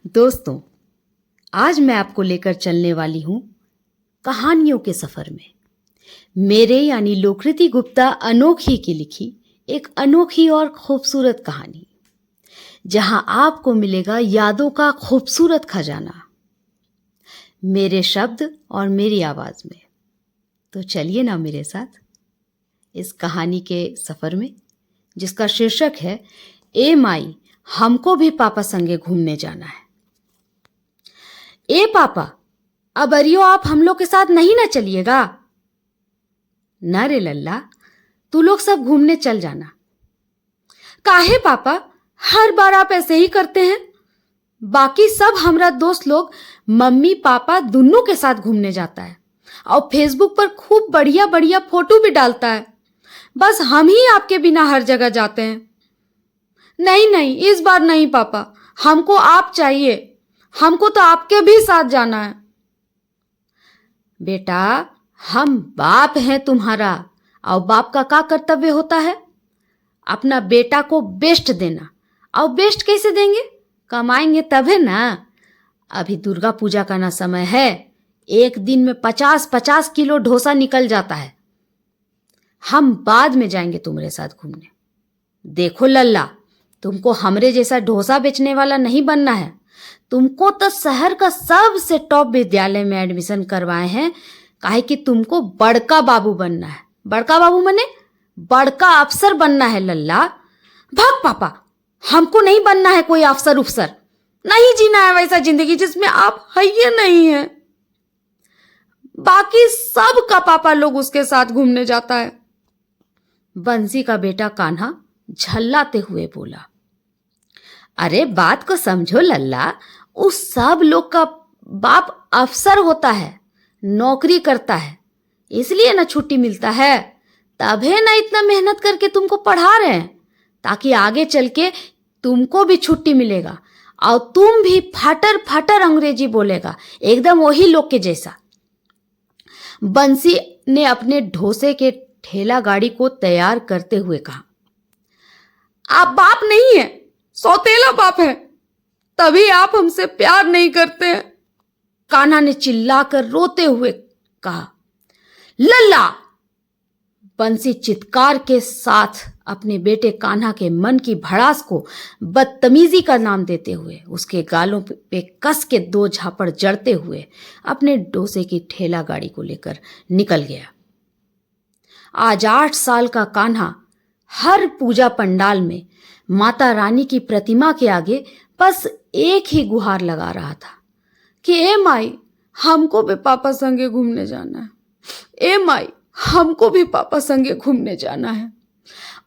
दोस्तों, आज मैं आपको लेकर चलने वाली हूँ कहानियों के सफ़र में। मेरे यानी लोकृति गुप्ता अनोखी की लिखी एक अनोखी और खूबसूरत कहानी, जहाँ आपको मिलेगा यादों का खूबसूरत खजाना, मेरे शब्द और मेरी आवाज़ में। तो चलिए ना मेरे साथ इस कहानी के सफ़र में, जिसका शीर्षक है ए माई, हमको भी पापा संगे घूमने जाना है। ए पापा, अब अरियो आप हम लोग के साथ नहीं ना चलिएगा? ना रे लल्ला, तू लोग सब घूमने चल जाना। काहे पापा, हर बार आप ऐसे ही करते हैं? बाकी सब हमरा दोस्त लोग मम्मी पापा दोनों के साथ घूमने जाता है और फेसबुक पर खूब बढ़िया बढ़िया फोटो भी डालता है। बस हम ही आपके बिना हर जगह जाते हैं। नहीं नहीं, इस बार नहीं पापा, हमको आप चाहिए। हमको तो आपके भी साथ जाना है। बेटा, हम बाप हैं तुम्हारा, और बाप का क्या कर्तव्य होता है? अपना बेटा को बेस्ट देना। और बेस्ट कैसे देंगे? कमाएंगे तभी ना। अभी दुर्गा पूजा का ना समय है, एक दिन में 50-50 किलो डोसा निकल जाता है। हम बाद में जाएंगे तुम्हारे साथ घूमने। देखो लल्ला, तुमको हमरे जैसा डोसा बेचने वाला नहीं बनना है। तुमको तो शहर का सबसे टॉप विद्यालय में एडमिशन करवाए हैं, काहे कि तुमको बड़का बाबू बनना है। बड़का बाबू मने बड़का अफसर बनना है लल्ला। भाग पापा, हमको नहीं बनना है कोई अफसर उफसर। नहीं जीना है वैसा जिंदगी जिसमें आप है ये नहीं है। बाकी सब का पापा लोग उसके साथ घूमने जाता है। बंसी का बेटा कान्हा झल्लाते हुए बोला। अरे बात को समझो लल्ला, उस सब लोग का बाप अफसर होता है, नौकरी करता है, इसलिए ना छुट्टी मिलता है। तभी ना इतना मेहनत करके तुमको पढ़ा रहे हैं, ताकि आगे चल के तुमको भी छुट्टी मिलेगा और तुम भी फटर फटर अंग्रेजी बोलेगा, एकदम वही लोग के जैसा। बंसी ने अपने ढोसे के ठेला गाड़ी को तैयार करते हुए कहा, आप बाप नहीं है, सौतेला बाप है, तभी आप हमसे प्यार नहीं करते हैं। कान्हा ने चिल्लाकर रोते हुए कहा। लल्ला! बंसी चित्कार के साथ अपने बेटे कान्हा के मन की भड़ास को बदतमीजी का नाम देते हुए उसके गालों पे कस के 2 झापड़ जड़ते हुए अपने डोसे की ठेला गाड़ी को लेकर निकल गया। आज 8 साल का कान्हा हर पूजा पंडाल में माता रानी की प्रतिमा के आगे बस एक ही गुहार लगा रहा था कि ए माई, हमको भी पापा संगे घूमने जाना है। ए माई, हमको भी पापा संगे घूमने जाना है।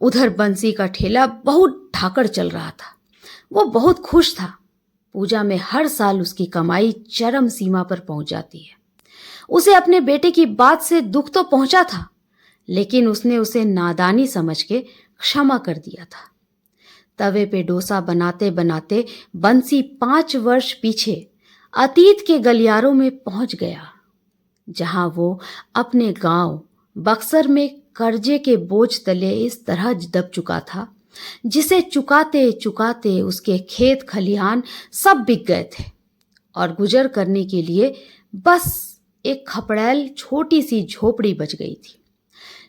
उधर बंसी का ठेला बहुत ठाकड़ चल रहा था। वो बहुत खुश था। पूजा में हर साल उसकी कमाई चरम सीमा पर पहुंच जाती है। उसे अपने बेटे की बात से दुख तो पहुंचा था, लेकिन उसने उसे नादानी समझ के क्षमा कर दिया था। तवे पे डोसा बनाते बनाते बंसी 5 वर्ष पीछे अतीत के गलियारों में पहुंच गया, जहां वो अपने गांव बक्सर में कर्जे के बोझ तले इस तरह दब चुका था, जिसे चुकाते चुकाते उसके खेत खलिहान सब बिक गए थे और गुजर करने के लिए बस एक खपड़ैल छोटी सी झोपड़ी बच गई थी।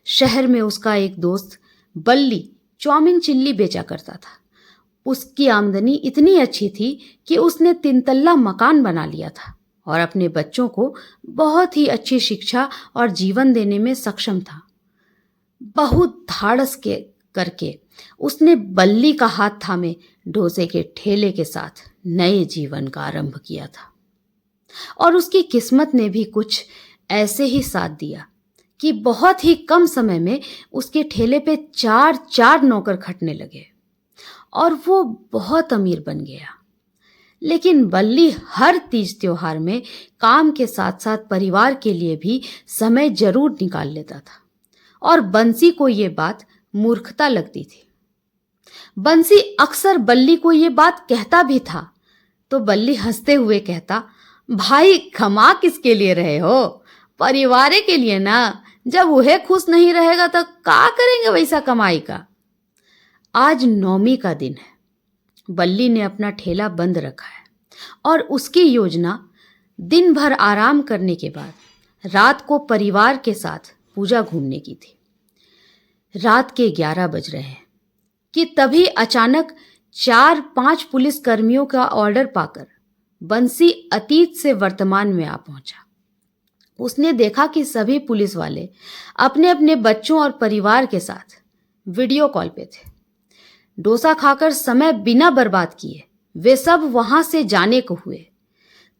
शहर में उसका एक दोस्त बल्ली चाउमीन चिल्ली बेचा करता था। उसकी आमदनी इतनी अच्छी थी कि उसने 3 तल्ला मकान बना लिया था और अपने बच्चों को बहुत ही अच्छी शिक्षा और जीवन देने में सक्षम था। बहुत धाड़स के करके उसने बल्ली का हाथ थामे डोसे के ठेले के साथ नए जीवन का आरंभ किया था। और उसकी किस्मत ने भी कुछ ऐसे ही साथ दिया कि बहुत ही कम समय में उसके ठेले पे 4 नौकर खटने लगे और वो बहुत अमीर बन गया। लेकिन बल्ली हर तीज त्योहार में काम के साथ साथ परिवार के लिए भी समय जरूर निकाल लेता था और बंसी को ये बात मूर्खता लगती थी। बंसी अक्सर बल्ली को ये बात कहता भी था तो बल्ली हंसते हुए कहता, भाई खमा किसके लिए रहे हो? परिवार के लिए ना। जब वह खुश नहीं रहेगा तो क्या करेंगे वैसा कमाई का। आज 9वीं का दिन है। बल्ली ने अपना ठेला बंद रखा है और उसकी योजना दिन भर आराम करने के बाद रात को परिवार के साथ पूजा घूमने की थी। रात के 11 बज रहे हैं कि तभी अचानक 4-5 पुलिस कर्मियों का ऑर्डर पाकर बंसी अतीत से वर्तमान में आ पहुंचा। उसने देखा कि सभी पुलिस वाले अपने अपने बच्चों और परिवार के साथ वीडियो कॉल पे थे। डोसा खाकर समय बिना बर्बाद किए वे सब वहां से जाने को हुए।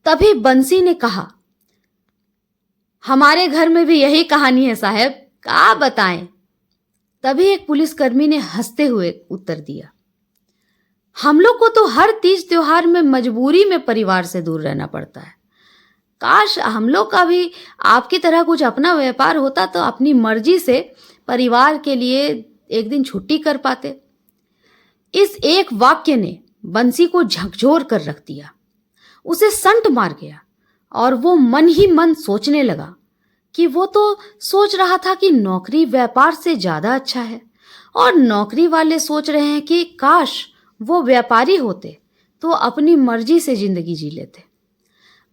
तभी बंसी ने कहा, हमारे घर में भी यही कहानी है साहब, क्या बताएं। तभी एक पुलिसकर्मी ने हंसते हुए उत्तर दिया, हम लोग को तो हर तीज त्योहार में मजबूरी में परिवार से दूर रहना पड़ता है। काश हम लोग का भी आपकी तरह कुछ अपना व्यापार होता तो अपनी मर्जी से परिवार के लिए एक दिन छुट्टी कर पाते। इस एक वाक्य ने बंसी को झकझोर कर रख दिया। उसे संट मार गया और वो मन ही मन सोचने लगा कि वो तो सोच रहा था कि नौकरी व्यापार से ज्यादा अच्छा है, और नौकरी वाले सोच रहे हैं कि काश वो व्यापारी होते तो अपनी मर्जी से जिंदगी जी लेते।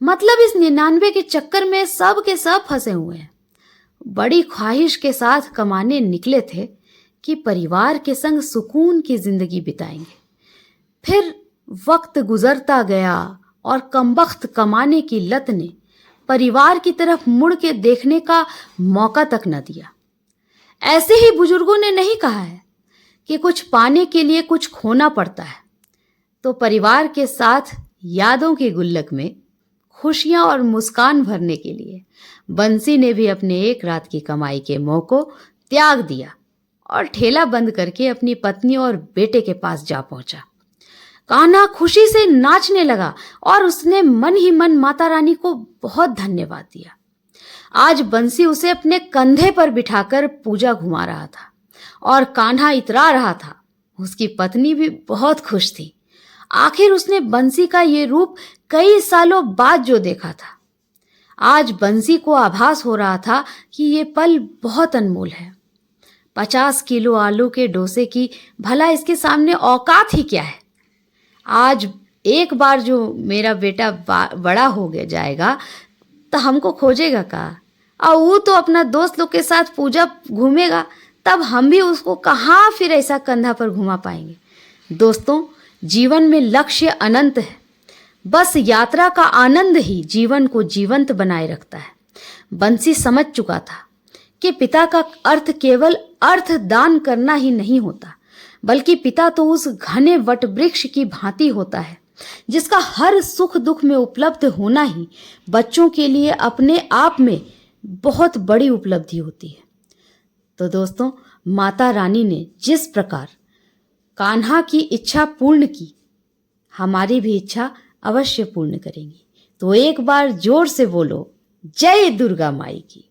मतलब इस 99 के चक्कर में सब के सब फंसे हुए हैं। बड़ी ख्वाहिश के साथ कमाने निकले थे कि परिवार के संग सुकून की जिंदगी बिताएंगे। फिर वक्त गुजरता गया और कमबख्त कमाने की लत ने परिवार की तरफ मुड़ के देखने का मौका तक न दिया। ऐसे ही बुजुर्गों ने नहीं कहा है कि कुछ पाने के लिए कुछ खोना पड़ता है। तो परिवार के साथ यादों के गुल्लक में खुशियां और मुस्कान भरने के लिए बंसी ने भी अपने एक रात की कमाई के मोह को त्याग दिया और ठेला बंद करके अपनी पत्नी और बेटे के पास जा पहुंचा। कान्हा खुशी से नाचने लगा और उसने मन ही मन माता रानी को बहुत धन्यवाद दिया। आज बंसी उसे अपने कंधे पर बिठाकर पूजा घुमा रहा था और कान्हा इतरा रहा था। उसकी पत्नी भी बहुत खुश थी। आखिर उसने बंसी का ये रूप कई सालों बाद जो देखा था। आज बंसी को आभास हो रहा था कि ये पल बहुत अनमोल है। 50 किलो आलू के डोसे की भला इसके सामने औकात ही क्या है। आज एक बार जो मेरा बेटा बड़ा हो गया जाएगा तो हमको खोजेगा का, और वो तो अपना दोस्त लोग के साथ पूजा घूमेगा, तब हम भी उसको कहाँ फिर ऐसा कंधा पर घुमा पाएंगे। दोस्तों, जीवन में लक्ष्य अनंत है, बस यात्रा का आनंद ही जीवन को जीवंत बनाए रखता है। बंसी समझ चुका था कि पिता का अर्थ केवल अर्थ दान करना ही नहीं होता, बल्कि पिता तो उस घने वट वृक्ष की भांति होता है जिसका हर सुख दुख में उपलब्ध होना ही बच्चों के लिए अपने आप में बहुत बड़ी उपलब्धि होती है। तो दोस्तों, माता रानी ने जिस प्रकार कान्हा की इच्छा पूर्ण की, हमारी भी इच्छा अवश्य पूर्ण करेंगी। तो एक बार जोर से बोलो, जय दुर्गा माई की।